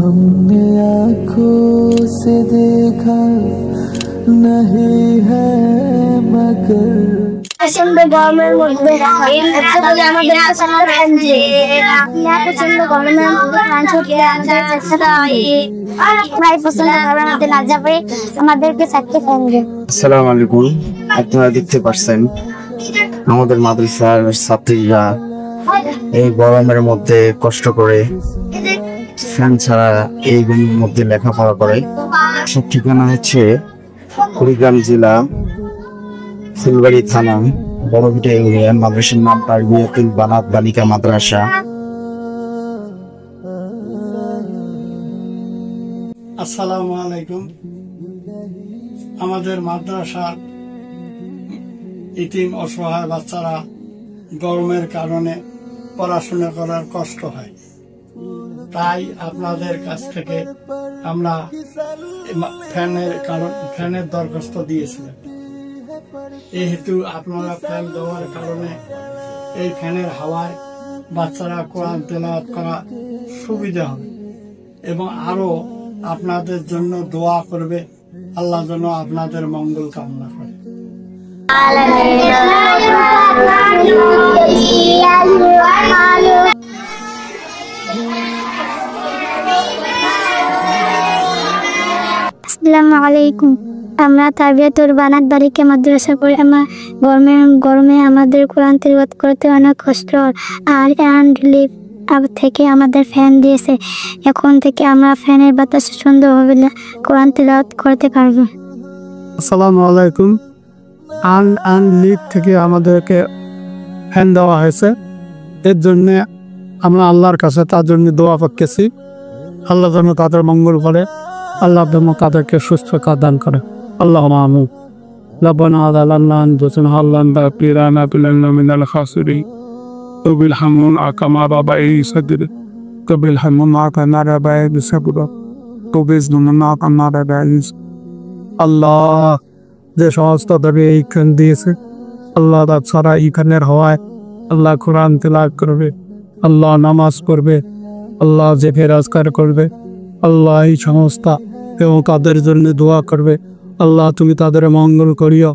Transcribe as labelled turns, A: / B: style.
A: हमने आँखों से देखा नहीं है मगर
B: प्रचंड गरमेर मধ্যে বলে আমাদের প্রচন্ড ফ্যান যে প্রচন্ড গরমের মধ্যে ফ্যান ছুটে প্রায় প্রচন্ড গরমের মধ্যে না যাবে আমাদেরকে চারটে ফ্যান দেয়।
C: আসসালামু আলাইকুম। আপনারা দেখতে পাচ্ছেন আমাদের মাদ্রাসার ছাত্রীরা এই গরমের মধ্যে কষ্ট করে ফ্যান ছাড়া এই গরমের মধ্যে লেখাপড়া করে। সব ঠিকানা হচ্ছে কুড়িগ্রাম জেলা ফুলবাড়ি থানা বড়ভিটা ইউনিয়ন। মাদ্রাসার নাম তারবিয়াতুল বানাত বালিকা মাদ্রাসা।
D: আসসালামু আলাইকুম। আমাদের মাদ্রাসার ইতিম অসহায় বাচ্চারা গরমের কারণে পড়াশোনা করার কষ্ট হয়, তাই আপনাদের কাছ থেকে আমরা ফ্যানের দরখাস্ত দিয়েছিলাম। এই হেতু আপনারা ফ্যান দেওয়ার কারণে এই ফ্যানের হাওয়ায় বাচ্চারা কোরআন তেলাওয়াত করা সুবিধা হবে এবং আরো আপনাদের জন্য দোয়া করবে। আল্লাহ যেন আপনাদের মঙ্গল কামনা করে।
B: আসসালামু আলাইকুম। আমরা তারবিয়াতুল বানাত বালিকা মাদ্রাসা পড়ি। আমরা গরমে আমাদের কোরআন তিলাওয়াত করতে অনেক কষ্ট হয়। আর রিলিফ থেকে আমাদের ফ্যান দিয়েছে। এখন থেকে আমরা ফ্যানের বাতাসে সুন্দরভাবে কোরআন তিলাওয়াত করতে পারবো।
D: আসসালামু আলাইকুম। লিগ থেকে আমাদেরকে ফ্যান দেওয়া হয়েছে। এর জন্য আমরা আল্লাহর কাছে তার জন্য দোয়া করতেছি। আল্লাহ যেন তাদের মঙ্গল করে, আল্লাহ যেন তাদেরকে সুস্থতা দান করে। আল্লাহ আমিন। ربنا ظلمنا أنفسنا وإن لم تغفر لنا لنكونن من الخاسرين. وبالحمد كما ربياني صغيرا وبالحمد كما ربياني صغيرا وبالحمد كما ربياني আল্লাহ যে সমস্ত দেবে এইখান দিয়েছে, আল্লাহ তাছাড়া এইখানের হওয়ায় আল্লাহ কোরআন তেলাওয়াত করবে, আল্লাহ নামাজ পড়বে, আল্লাহ যে ফেরাজকার করবে, আল্লাহ এই সংস্থা এবং তাদের জন্য দোয়া করবে। আল্লাহ তুমি তাদের মঙ্গল করিও।